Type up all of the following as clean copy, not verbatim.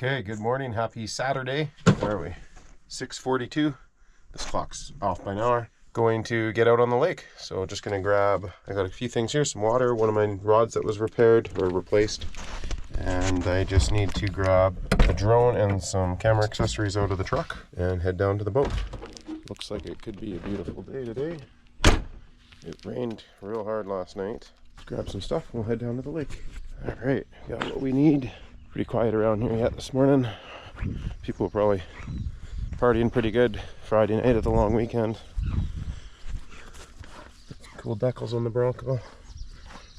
Okay, good morning. Happy Saturday. Where are we? 6:42. This clock's off by an hour. Going to get out on the lake. So just going to grab, I got a few things here, some water, one of my rods that was repaired or replaced. And I just need to grab a drone and some camera accessories out of the truck and head down to the boat. Looks like it could be a beautiful day today. It rained real hard last night. Let's grab some stuff and we'll head down to the lake. All right, got what we need. Pretty quiet around here yet this morning. People are probably partying pretty good Friday night of the long weekend. Cool decals on the Bronco.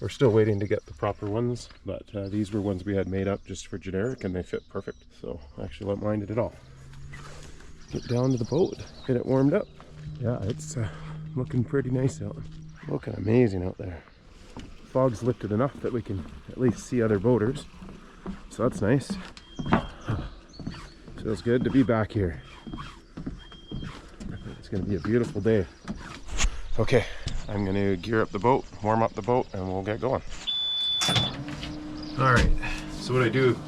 We're still waiting to get the proper ones, but these were ones we had made up just for generic and they fit perfect. So I actually don't mind it at all. Get down to the boat, get it warmed up. Yeah, it's looking pretty nice out. Looking amazing out there. Fog's lifted enough that we can at least see other boaters. So that's nice. Feels good to be back here. It's going to be a beautiful day. Okay, I'm going to gear up the boat, warm up the boat, and we'll get going. All right, so what I do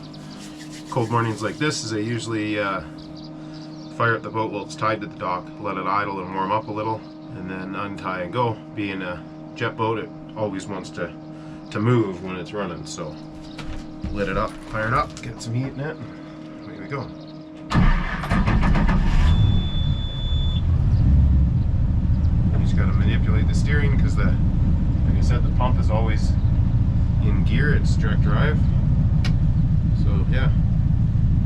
cold mornings like this is I usually fire up the boat while it's tied to the dock, let it idle and warm up a little, and then untie and go. Being a jet boat, it always wants to move when it's running, so lit it up, fire it up, get some heat in it, and away we go. You just got to manipulate the steering because like I said, the pump is always in gear, it's direct drive. So yeah,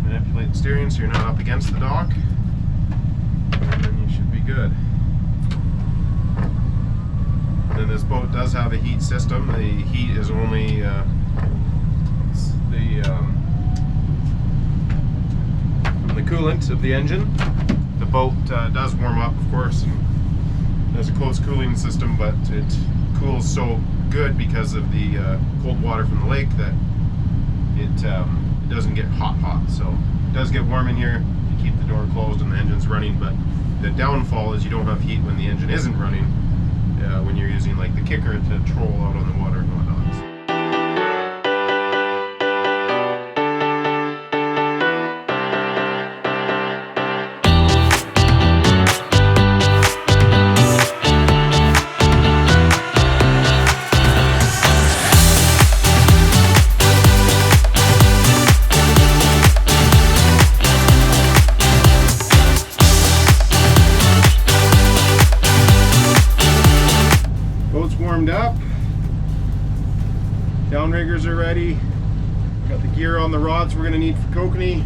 manipulate the steering so you're not up against the dock, and then you should be good. And then this boat does have a heat system. The heat is only from the coolant of the engine. The boat does warm up, of course, and there's a closed cooling system, but it cools so good because of the cold water from the lake that it doesn't get hot. So it does get warm in here. You keep the door closed and the engine's running, but the downfall is you don't have heat when the engine isn't running, when you're using like the kicker to troll out on the water and whatnot. Warmed up, downriggers are ready, got the gear on the rods we're going to need for Kokanee.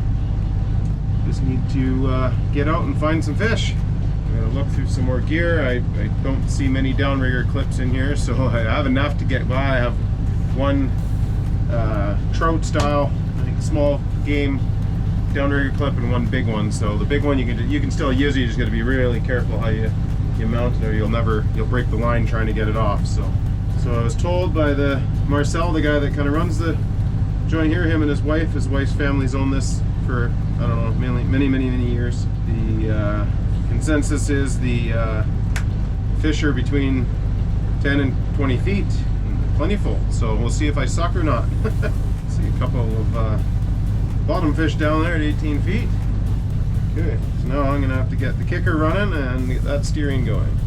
Just need to get out and find some fish. I'm going to look through some more gear. I don't see many downrigger clips in here, so I have enough to get by. I have one trout style, I think small game downrigger clip and one big one. So the big one you can still use it, you just got to be really careful how you mount it, or you'll break the line trying to get it off. So I was told by the Marcel, the guy that kind of runs the joint here, him and his wife's family's owned this for, I don't know, many years. The consensus is the fish are between 10 and 20 feet, plentiful. So we'll see if I suck or not. See a couple of bottom fish down there at 18 feet. Okay, so now I'm going to have to get the kicker running and get that steering going.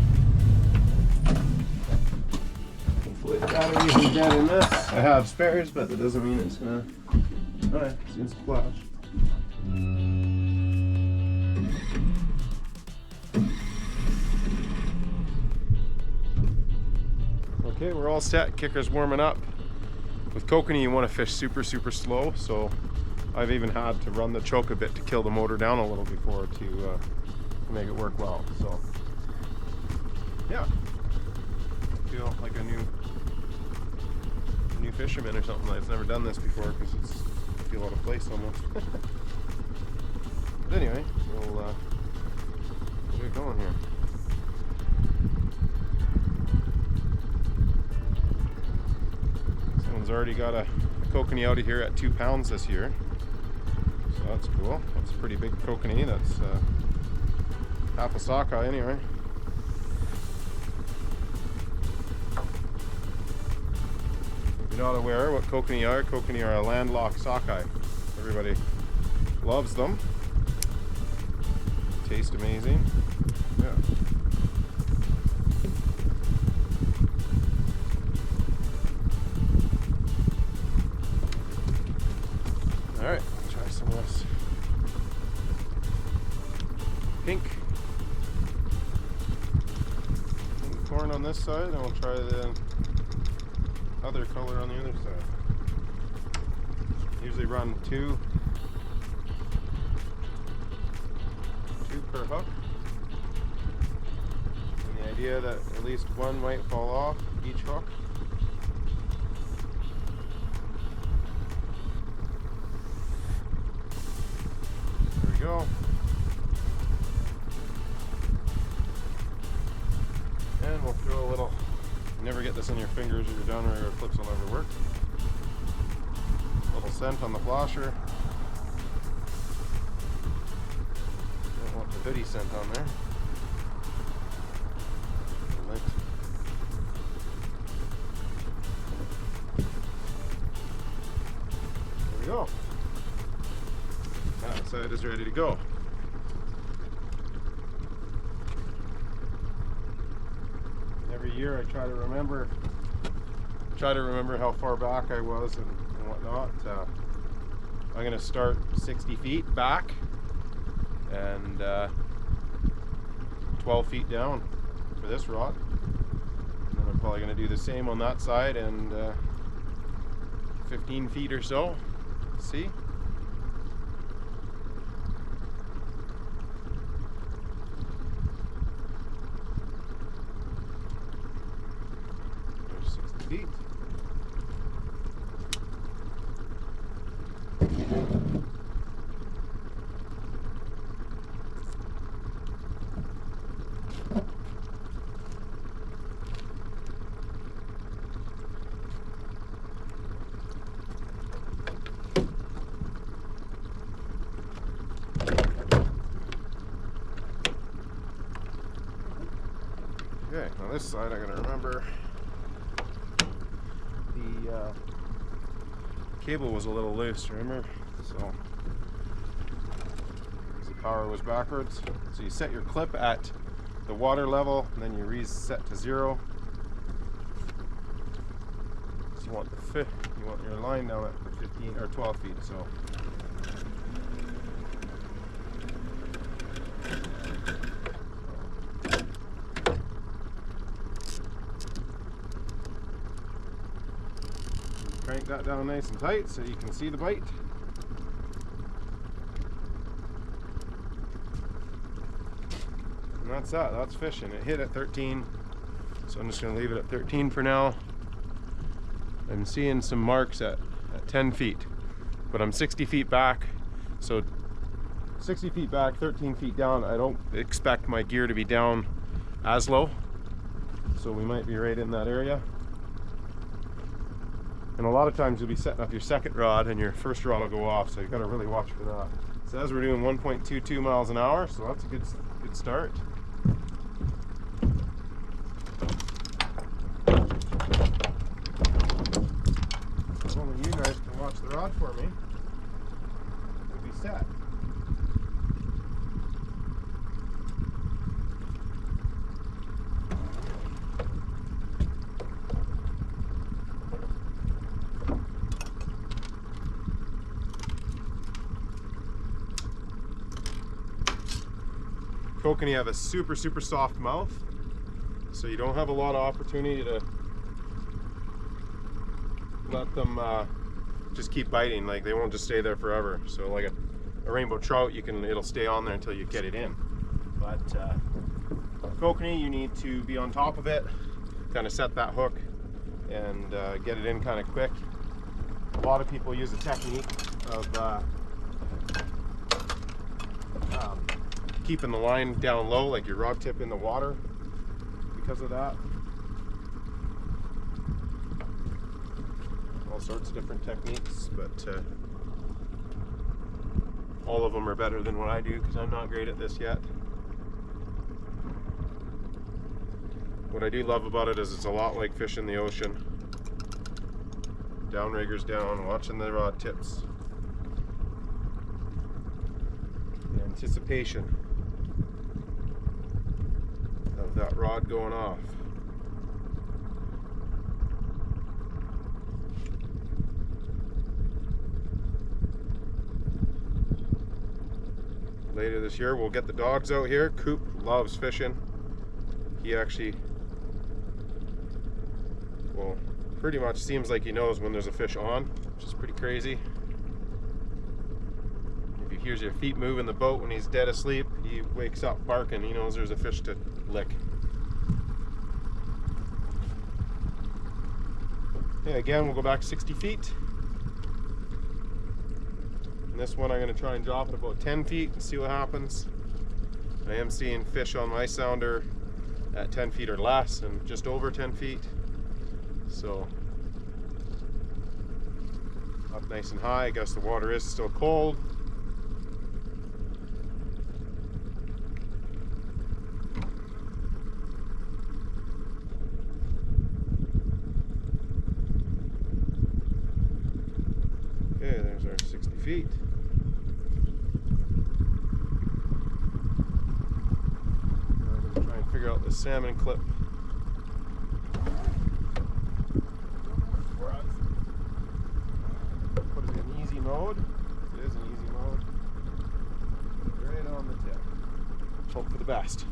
Hopefully the battery isn't dead in this. I have spares, but that doesn't mean it's going to... Alright, seen some flash. Okay, we're all set. Kicker's warming up. With Kokanee, you want to fish super slow, so I've even had to run the choke a bit to kill the motor down a little before to make it work well. So yeah, I feel like a new fisherman or something. I've never done this before because I feel out of place almost. But anyway, we'll get going here. Someone's already got a Kokanee out of here at 2 pounds this year. So that's cool. That's a pretty big Kokanee. That's half a sockeye anyway. If you're not aware what Kokanee are a landlocked sockeye. Everybody loves them. Taste amazing. Yeah. All right, try some of this pink corn on this side, and we'll try the other color on the other side. Usually run two per hook. And the idea that at least one might fall off each hook. There we go. And we'll throw a little, you never get this in your fingers or you're done or your clips will never work. A little scent on the flasher. Don't want the hoodie scent on there. There we go. That side is ready to go. Every year I try to remember how far back I was and whatnot. I'm going to start 60 feet back and 12 feet down for this rod. And then I'm probably going to do the same on that side and 15 feet or so. See? There's 60 feet. Okay, now this side I gotta remember the cable was a little loose, remember? So the power was backwards. So you set your clip at the water level and then you reset to 0. So you want your line down at the 15 or 12 feet. So crank that down nice and tight so you can see the bite. And that's that. That's fishing. It hit at 13, so I'm just going to leave it at 13 for now. I'm seeing some marks at 10 feet, but I'm 60 feet back, so 60 feet back, 13 feet down. I don't expect my gear to be down as low, so we might be right in that area. And a lot of times you'll be setting up your second rod and your first rod will go off, so you've got to really watch for that. It says we're doing 1.22 miles an hour, so that's a good start. If only you guys can watch the rod for me, we'll be set. Kokanee have a super soft mouth, so you don't have a lot of opportunity to let them just keep biting. Like, they won't just stay there forever. So like a rainbow trout, it'll stay on there until you get it in. But Kokanee, you need to be on top of it, kind of set that hook and get it in kind of quick. A lot of people use a technique of keeping the line down low, like your rod tip in the water, because of that. All sorts of different techniques, but all of them are better than what I do because I'm not great at this yet. What I do love about it is it's a lot like fishing the ocean. Downriggers down, watching the rod tips. anticipation of that rod going off. Later this year we'll get the dogs out here. Coop loves fishing. He actually, well, pretty much seems like he knows when there's a fish on, which is pretty crazy. If he hears your feet move in the boat when he's dead asleep, he wakes up barking. He knows there's a fish to lick. Okay, again, we'll go back 60 feet. And this one I'm going to try and drop it about 10 feet and see what happens. I am seeing fish on my sounder at 10 feet or less and just over 10 feet. So up nice and high. I guess the water is still cold. Okay, there's our 60 feet. Now I'm going to try and figure out the salmon clip. Put it in easy mode. It is in easy mode. Put it right on the tip. Hope for the best.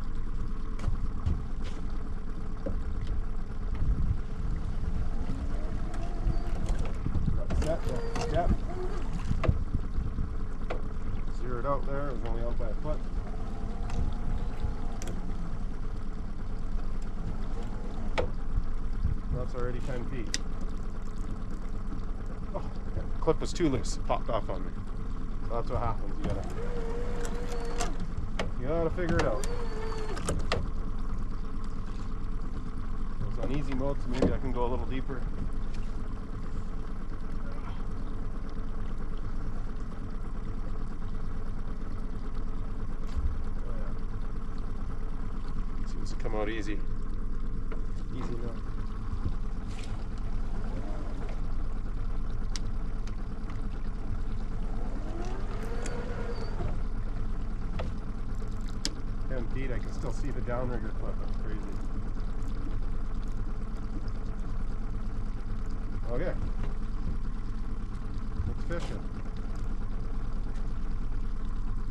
Set, step. Zeroed out there, it was only out by a foot. That's already 10 feet. Oh, the clip was too loose, it popped off on me. So that's what happens, you gotta figure it out. It's on easy mode, so maybe I can go a little deeper. Come out easy. Easy enough. I can still see the downrigger clip. That's crazy. Okay. Let's fishing.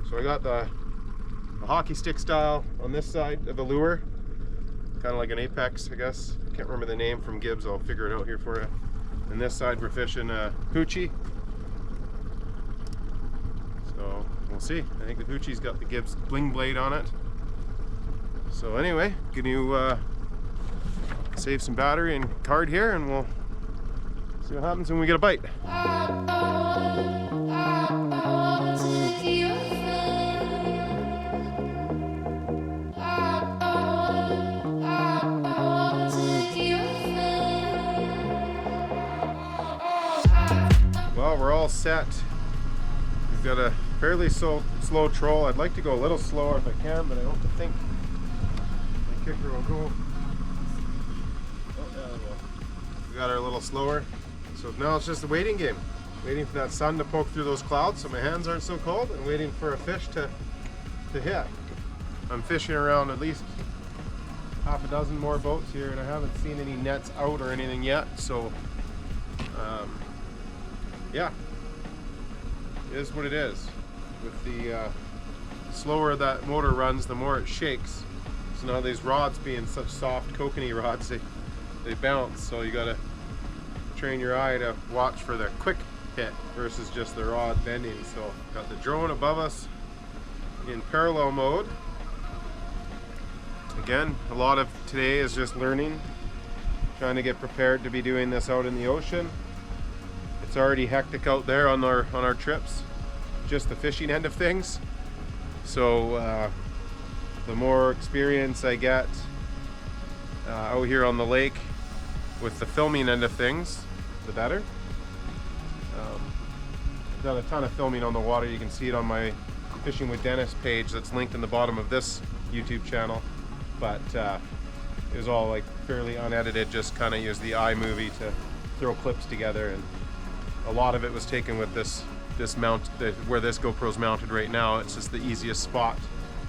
So I got the hockey stick style on this side of the lure. Kind of like an Apex, I guess. Can't remember the name from Gibbs. I'll figure it out here for you. And this side we're fishing hoochie. So we'll see. I think the hoochie's got the Gibbs bling blade on it. So anyway, gonna save some battery and card here, and we'll see what happens when we get a bite. Well, we're all set. We've got a fairly slow troll. I'd like to go a little slower if I can, but I don't think my kicker will go. Oh, yeah, it will. We got her a little slower. So now it's just a waiting game. Waiting for that sun to poke through those clouds so my hands aren't so cold, and waiting for a fish to hit. I'm fishing around at least half a dozen more boats here, and I haven't seen any nets out or anything yet, so yeah, it is what it is. With the slower that motor runs, the more it shakes. So now these rods being such soft Kokanee rods, they bounce, so you gotta train your eye to watch for the quick hit versus just the rod bending. So got the drone above us in parallel mode. Again, a lot of today is just learning, trying to get prepared to be doing this out in the ocean. It's already hectic out there on our trips, just the fishing end of things. So the more experience I get out here on the lake with the filming end of things, the better. I've done a ton of filming on the water. You can see it on my Fishing with Dennis page that's linked in the bottom of this YouTube channel. But it was all like fairly unedited, just kind of used the iMovie to throw clips together, and a lot of it was taken with this this mount, where this GoPro's mounted right now, it's just the easiest spot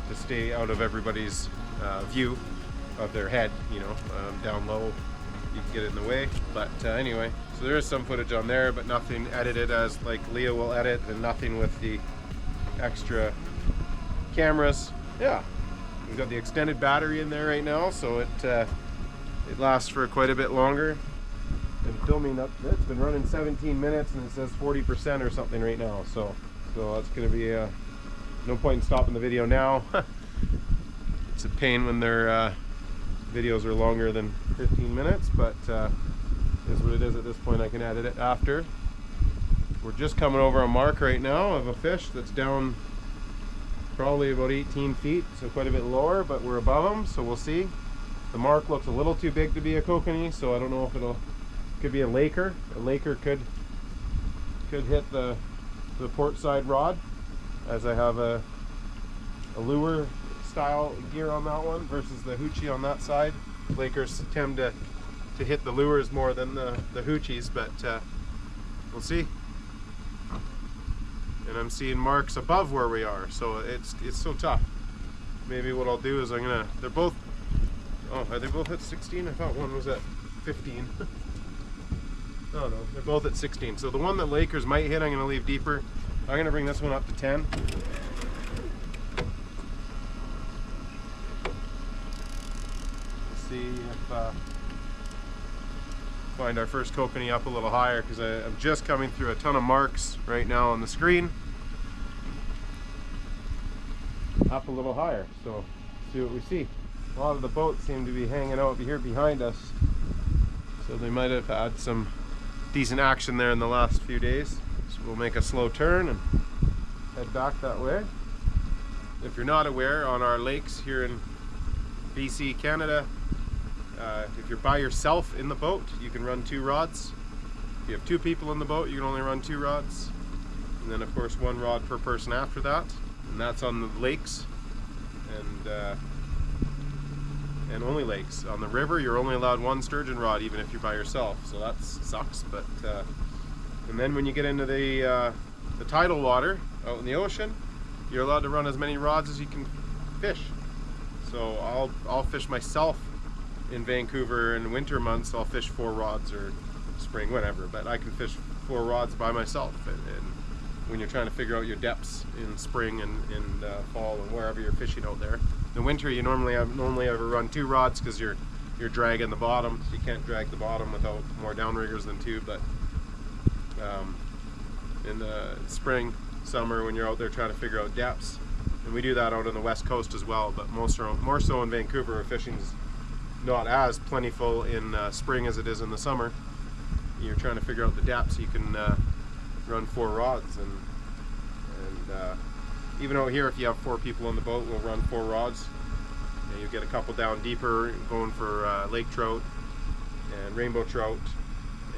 to stay out of everybody's view of their head, you know. Down low you can get in the way, but anyway, so there is some footage on there, but nothing edited as like Leah will edit, and nothing with the extra cameras. Yeah, we've got the extended battery in there right now, so it lasts for quite a bit longer. And filming up, it's been running 17 minutes and it says 40% or something right now, so that's gonna be no point in stopping the video now. It's a pain when their videos are longer than 15 minutes, but is what it is at this point. I can edit it after. We're just coming over a mark right now of a fish that's down probably about 18 feet, so quite a bit lower, but we're above them, so we'll see. The mark looks a little too big to be a kokanee, so I don't know if could be a laker. A laker could hit the port side rod, as I have a lure style gear on that one versus the hoochie on that side. Lakers tend to hit the lures more than the hoochies, but we'll see. And I'm seeing marks above where we are, so it's so tough. Maybe what I'll do is they're both, oh, are they both at 16? I thought one was at 15. Oh no, they're both at 16. So the one that Lakers might hit, I'm gonna leave deeper. I'm gonna bring this one up to 10. Let's see if find our first kokanee up a little higher, because I'm just coming through a ton of marks right now on the screen. Up a little higher, so see what we see. A lot of the boats seem to be hanging out here behind us, so they might have had some decent action there in the last few days. So we'll make a slow turn and head back that way. If you're not aware, on our lakes here in BC, Canada, if you're by yourself in the boat, you can run 2 rods. If you have 2 people in the boat, you can only run 2 rods. And then of course 1 rod per person after that. And that's on the lakes and only lakes. On the river, you're only allowed 1 sturgeon rod, even if you're by yourself. So that sucks. But and then when you get into the tidal water out in the ocean, you're allowed to run as many rods as you can fish. So I'll fish myself in Vancouver in winter months. I'll fish 4 rods, or spring, whatever. But I can fish 4 rods by myself. And when you're trying to figure out your depths in spring and fall and wherever you're fishing out there. In winter, you normally ever run 2 rods, because you're dragging the bottom. So you can't drag the bottom without more downriggers than 2. But in the spring, summer, when you're out there trying to figure out depths, and we do that out on the west coast as well, but more so in Vancouver, where fishing's not as plentiful in spring as it is in the summer. You're trying to figure out the depths. You can run 4 rods, and even out here, if you have 4 people on the boat, we'll run 4 rods. And you get a couple down deeper, going for lake trout and rainbow trout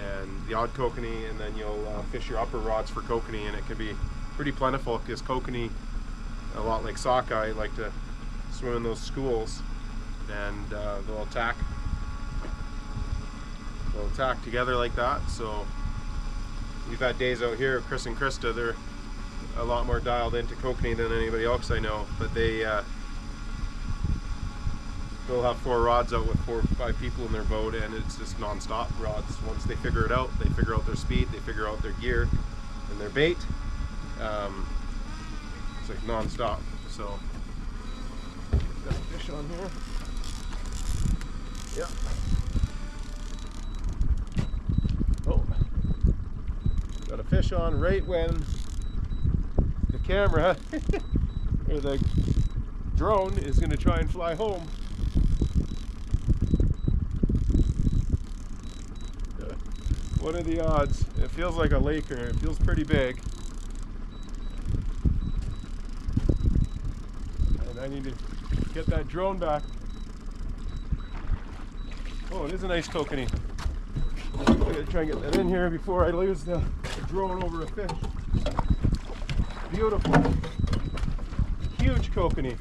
and the odd kokanee, and then you'll fish your upper rods for kokanee, and it can be pretty plentiful, because kokanee, a lot like sockeye, like to swim in those schools, and they'll attack together like that. So we've had days out here, Chris and Krista, they're a lot more dialed into kokanee than anybody else I know, but they'll have 4 rods out with 4 or 5 people in their boat, and it's just non-stop rods. Once they figure it out, they figure out their speed, they figure out their gear and their bait. It's like non-stop. So got a fish on here. Yeah. Oh, got a fish on right when the camera or the drone is going to try and fly home. What are the odds? It feels like a laker. It feels pretty big. And I need to get that drone back. Oh, it is a nice kokanee. I'm gonna try and get that in here before I lose the drone over a fish. Beautiful. Huge kokanee.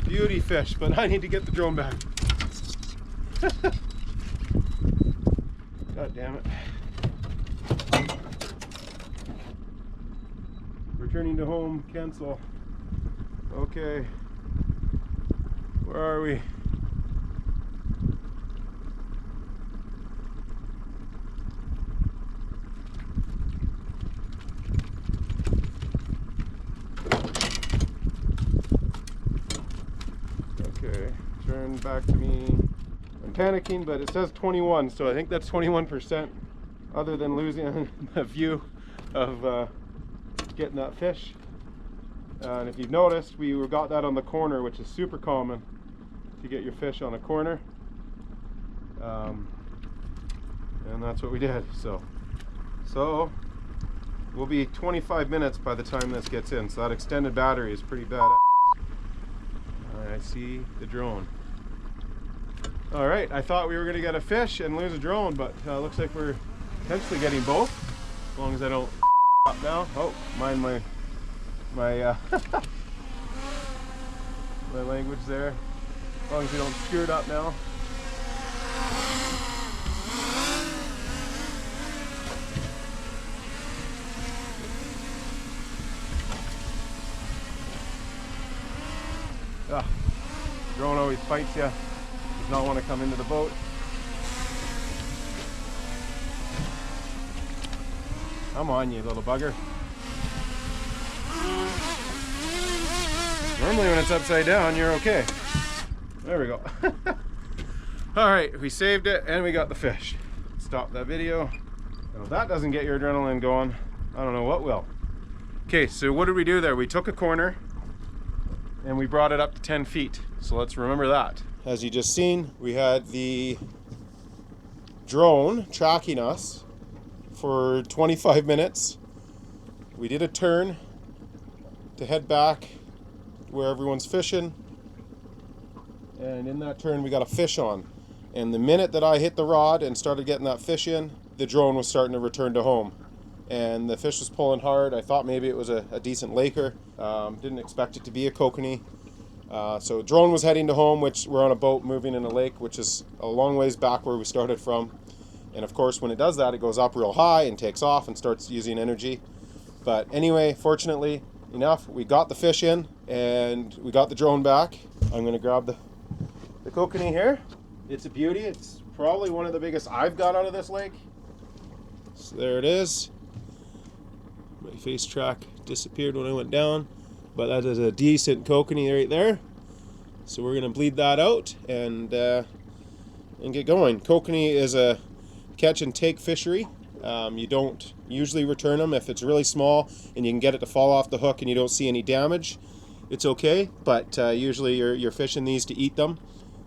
Beauty fish, but I need to get the drone back. God damn it. returning to home, cancel. Okay, where are we? Okay, turn back to me. I'm panicking, but it says 21, so I think that's 21%, other than losing the view of getting that fish. And if you've noticed, we got that on the corner, which is super common to get your fish on a corner. And that's what we did. So we'll be 25 minutes by the time this gets in. So that extended battery is pretty bad. I see the drone. All right, I thought we were going to get a fish and lose a drone, but looks like we're potentially getting both, as long as I don't up now. Oh, mind my my language there. As long as we don't screw it up now. Ah, drone always fights you. Does not want to come into the boat. Come on, you little bugger. Normally when it's upside down, you're okay. There we go. All right, we saved it and we got the fish. Stop that video. Now, if that doesn't get your adrenaline going, I don't know what will. Okay, so what did we do there? We took a corner and we brought it up to 10 feet. So let's remember that. As you just seen, we had the drone tracking us for 25 minutes. We did a turn to head back where everyone's fishing, and in that turn we got a fish on, and the minute that I hit the rod and started getting that fish in, the drone was starting to return to home, and the fish was pulling hard. I thought maybe it was a decent laker. Didn't expect it to be a kokanee. So drone was heading to home, which we're on a boat moving in a lake, which is a long ways back where we started from. And of course, when it does that, it goes up real high and takes off and starts using energy. But anyway, fortunately enough, we got the fish in and we got the drone back. I'm going to grab the kokanee here. It's a beauty. It's probably one of the biggest I've got out of this lake. So there it is. My face track disappeared when I went down, but that is a decent kokanee right there. So we're going to bleed that out and get going. Kokanee is a catch and take fishery. You don't usually return them. If it's really small and you can get it to fall off the hook and you don't see any damage, it's okay, but usually you're fishing these to eat them.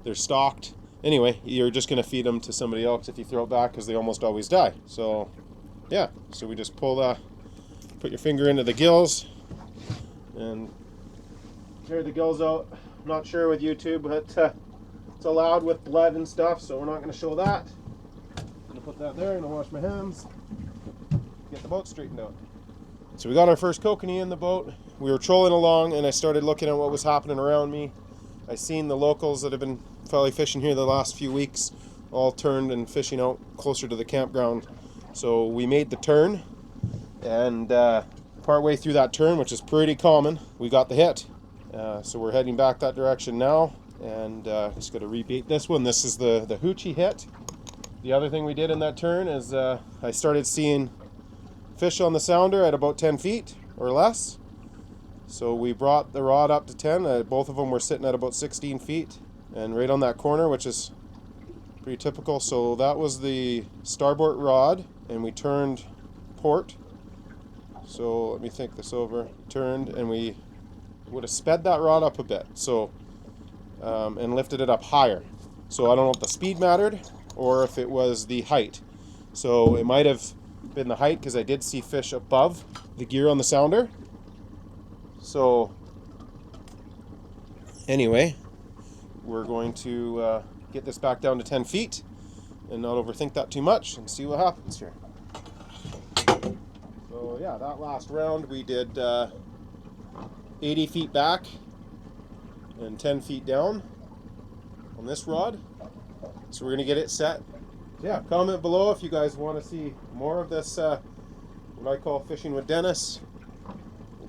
They're stocked. Anyway, you're just going to feed them to somebody else if you throw it back, because they almost always die. So yeah, so we just put your finger into the gills and tear the gills out. I'm not sure with YouTube, but it's allowed with blood and stuff, so we're not going to show that. I'm going to put that there and I'll wash my hands, get the boat straightened out. So we got our first kokanee in the boat. We were trolling along and I started looking at what was happening around me. I seen the locals that have been probably fishing here the last few weeks all turned and fishing out closer to the campground. So we made the turn, and partway through that turn, which is pretty common, we got the hit. So we're heading back that direction now, and just got to rebait this one. This is the hoochie hit. The other thing we did in that turn is I started seeing fish on the sounder at about 10 feet or less. So we brought the rod up to 10. Both of them were sitting at about 16 feet and right on that corner, which is pretty typical. So that was the starboard rod, and we turned port. So let me think this over. Turned, and we would have sped that rod up a bit, so and lifted it up higher. So I don't know if the speed mattered or if it was the height. So it might have been the height, because I did see fish above the gear on the sounder. So anyway, we're going to get this back down to 10 feet and not overthink that too much and see what happens here. So yeah, that last round we did 80 feet back and 10 feet down on this rod. So we're going to get it set. Yeah, comment below if you guys want to see more of this, what I call fishing with Dennis.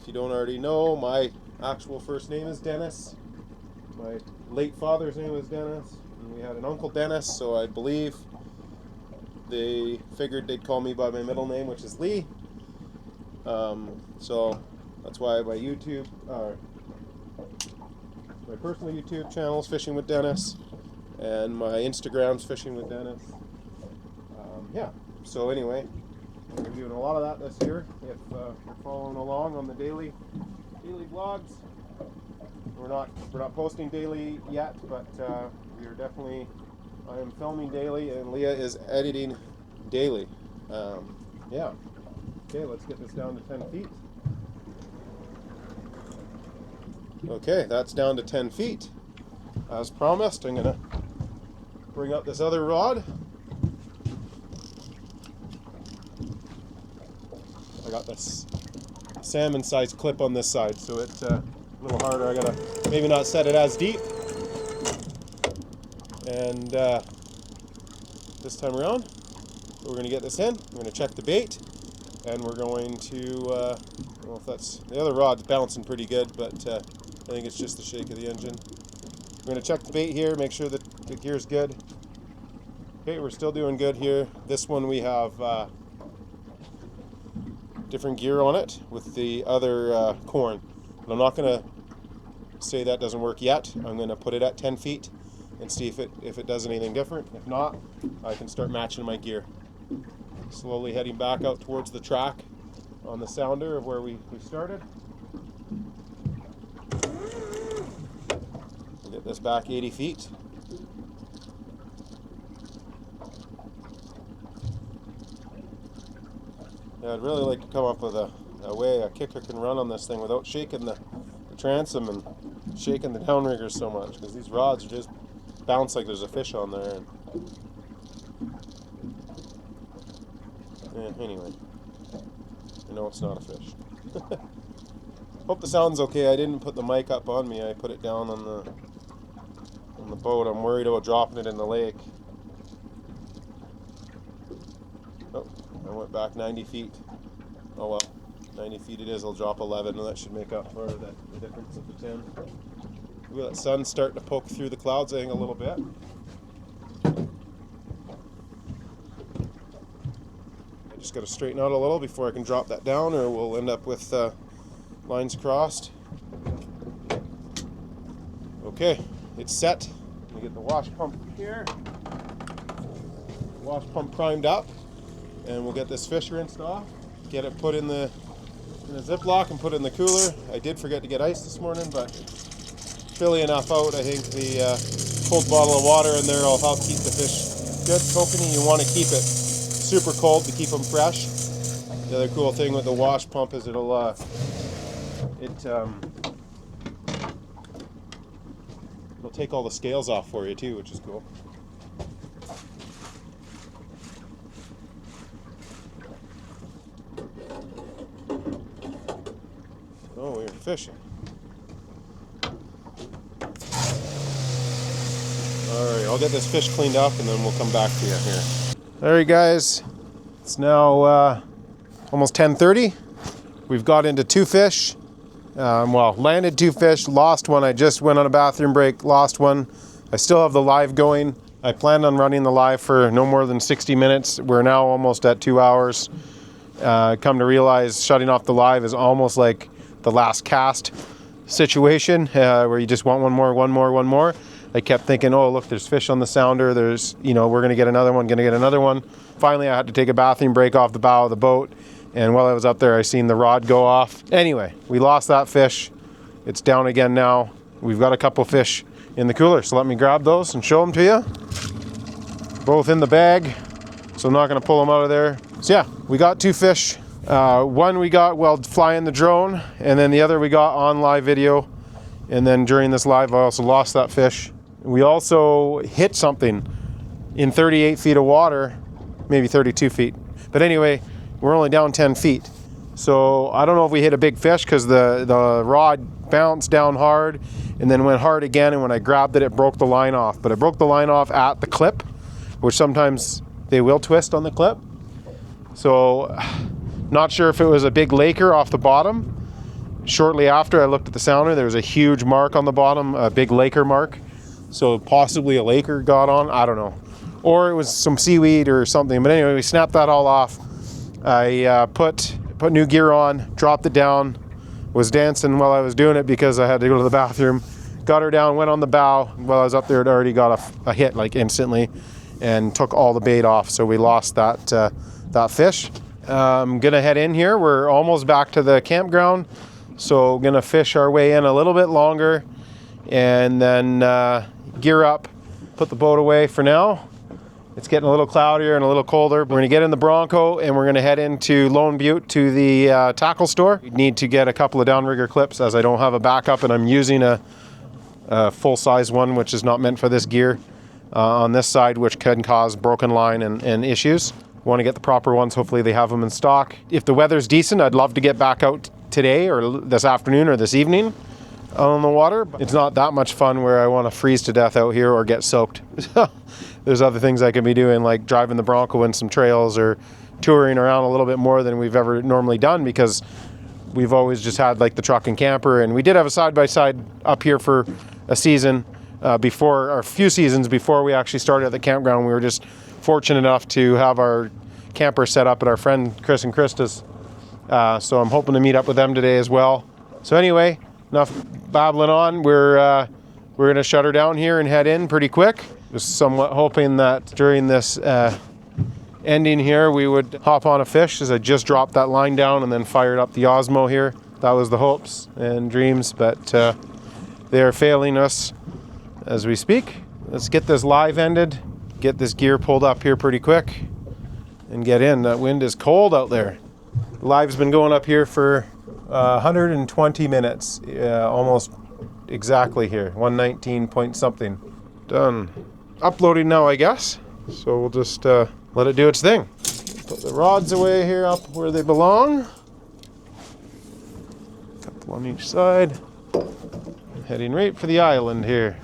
If you don't already know, my actual first name is Dennis. My late father's name was Dennis, and we had an uncle Dennis, so I believe they figured they'd call me by my middle name, which is Lee. So that's why my my personal YouTube channel is Fishing with Dennis, and my Instagram's Fishing with Dennis. Yeah, so anyway, we're doing a lot of that this year. If you're following along on the daily vlogs, we're not posting daily yet, but we are definitely. I am filming daily, and Leah is editing daily. Yeah. Okay, let's get this down to 10 feet. Okay, that's down to 10 feet. As promised, I'm gonna bring up this other rod. I got this salmon-sized clip on this side, so it's a little harder. I gotta maybe not set it as deep. And this time around, we're going to get this in. We're going to check the bait, and we're going to, well, if that's, the other rod's bouncing pretty good, but I think it's just the shake of the engine. We're going to check the bait here, make sure that the gear's good. Okay, we're still doing good here. This one we have different gear on it with the other corn. But I'm not going to say that doesn't work yet. I'm going to put it at 10 feet. And see if it does anything different. If not, I can start matching my gear. Slowly heading back out towards the track on the sounder of where we started. We'll get this back 80 feet. Yeah, I'd really like to come up with a way a kicker can run on this thing without shaking the transom and shaking the downriggers so much, because these rods are just bounce like there's a fish on there. And anyway, I know it's not a fish. Hope the sound's okay. I didn't put the mic up on me. I put it down on the boat. I'm worried about dropping it in the lake. Oh, I went back 90 feet. Oh well, 90 feet it is. I'll drop 11, and that should make up for the difference of the 10. Ooh, that sun's starting to poke through the clouds, I think, a little bit. I just got to straighten out a little before I can drop that down, or we'll end up with lines crossed. Okay, it's set. We get the wash pump here. Wash pump primed up, and we'll get this fish rinsed off. Get it put in the Ziploc and put it in the cooler. I did forget to get ice this morning, but chilly enough out. I think the cold bottle of water in there will help keep the fish good. Kokanee, you want to keep it super cold to keep them fresh. The other cool thing with the wash pump is it'll take all the scales off for you too, which is cool. Oh, we're fishing. Alright, I'll get this fish cleaned up and then we'll come back to you here. Alright guys, it's now almost 10:30. We've got into 2 fish. Well, landed 2 fish, lost one. I just went on a bathroom break, lost one. I still have the live going. I planned on running the live for no more than 60 minutes. We're now almost at 2 hours. Come to realize shutting off the live is almost like the last cast situation, where you just want one more. I kept thinking, oh look, there's fish on the sounder, there's, we're gonna get another one. Finally, I had to take a bathroom break off the bow of the boat, and while I was up there, I seen the rod go off. Anyway, we lost that fish. It's down again now. We've got a couple fish in the cooler, so let me grab those and show them to you. Both in the bag, so I'm not gonna pull them out of there. So yeah, we got 2 fish. One we got while flying the drone, and then the other we got on live video. And then during this live, I also lost that fish. We also hit something in 38 feet of water, maybe 32 feet. But anyway, we're only down 10 feet. So I don't know if we hit a big fish because the rod bounced down hard and then went hard again. And when I grabbed it, it broke the line off. But it broke the line off at the clip, which sometimes they will twist on the clip. So not sure if it was a big laker off the bottom. shortly after I looked at the sounder, there was a huge mark on the bottom, a big Laker mark. So possibly a Laker got on, I don't know. Or it was some seaweed or something. But anyway, we snapped that all off. I put new gear on, dropped it down, was dancing while I was doing it because I had to go to the bathroom. Got her down, went on the bow. While I was up there, it already got a hit like instantly and took all the bait off. So we lost that fish. I'm gonna head in here. We're almost back to the campground. So gonna fish our way in a little bit longer and then gear up, put the boat away for now. It's getting a little cloudier and a little colder. We're gonna get in the Bronco and we're gonna head into Lone Butte to the tackle store. We need to get a couple of downrigger clips as I don't have a backup and I'm using a full-size one, which is not meant for this gear on this side, which can cause broken line and issues. Want to get the proper ones. Hopefully they have them in stock. If the weather's decent, I'd love to get back out today or this afternoon or this evening on the water. It's not that much fun where I want to freeze to death out here or get soaked. There's other things I can be doing, like driving the Bronco in some trails or touring around a little bit more than we've ever normally done, because we've always just had like the truck and camper. And we did have a side-by-side up here for a season before, or a few seasons before we actually started at the campground. We were just fortunate enough to have our camper set up at our friend Chris and Krista's. So I'm hoping to meet up with them today as well. So anyway, enough babbling on. We're gonna shut her down here and head in pretty quick. Just somewhat hoping that during this ending here we would hop on a fish, as I just dropped that line down and then fired up the Osmo here. That was the hopes and dreams, but they are failing us as we speak. Let's get this live ended, get this gear pulled up here pretty quick and get in. That wind is cold out there. Live's been going up here for 120 minutes, almost exactly here, 119 point something. Done. Uploading now, I guess. So we'll just let it do its thing. Put the rods away here up where they belong. Couple on each side. Heading right for the island here.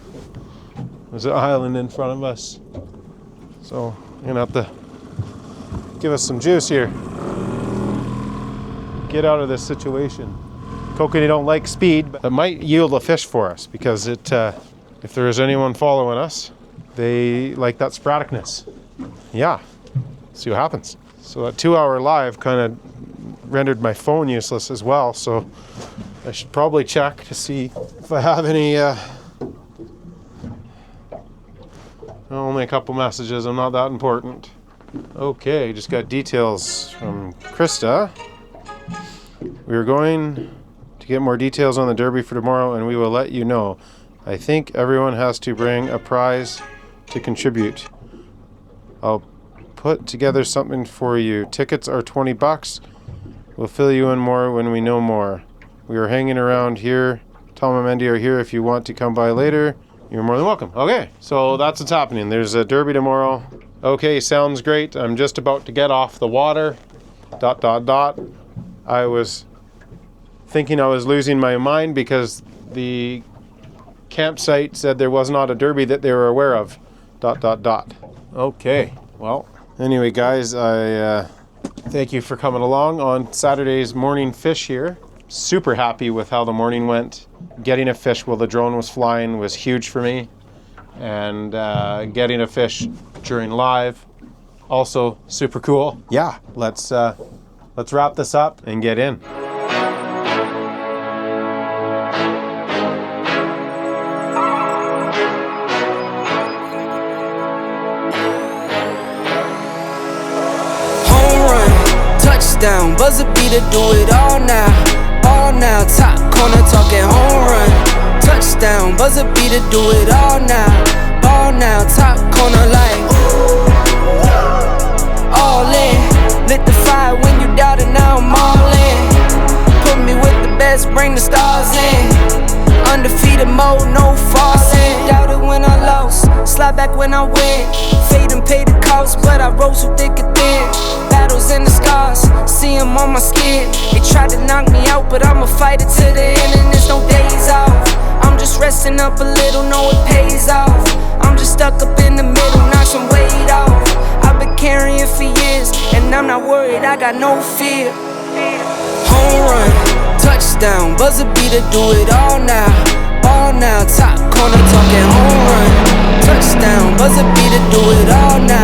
There's an island in front of us. So you're gonna have to give us some juice here. Get out of this situation. Kokanee don't like speed, but it might yield a fish for us, because it, if there is anyone following us, they like that sporadicness. Yeah, see what happens. So that 2-hour live kind of rendered my phone useless as well, so I should probably check to see if I have any, only a couple messages, I'm not that important. Okay, just got details from Krista. We are going to get more details on the Derby for tomorrow and we will let you know. I think everyone has to bring a prize to contribute. I'll put together something for you. Tickets are $20. We'll fill you in more when we know more. We are hanging around here. Tom and Mandy are here if you want to come by later. You're more than welcome. Okay, so that's what's happening. There's a Derby tomorrow. Okay, sounds great. I'm just about to get off the water. ... I was thinking I was losing my mind because the campsite said there was not a Derby that they were aware of. ... Okay, well, anyway, guys, I thank you for coming along on Saturday's morning fish here. Super happy with how the morning went. Getting a fish while the drone was flying was huge for me, and getting a fish during live, also super cool. Yeah, let's wrap this up and get in. Touchdown, buzzer beater, do it all now, top corner talking home run. Touchdown, buzzer beater, do it all now, top corner like all in. Lit the fire when you doubted, now I'm all in. Put me with the best, bring the stars in. Undefeated mode, no falling. Doubted when I lost, slide back when I win. Fade and pay the cost, but I rose so thick and thin. Battles and the scars, see them on my skin. They tried to knock me out, but I'ma fight it to the end, and there's no days off. I'm just resting up a little, know it pays off. I'm just stuck up in the middle, knock some weight off. I've been carrying for years, and I'm not worried, I got no fear. Home run, Touchdown, buzzer beater, do it all now. All now, top corner talking home run. Touchdown, buzzer beater, do it all now.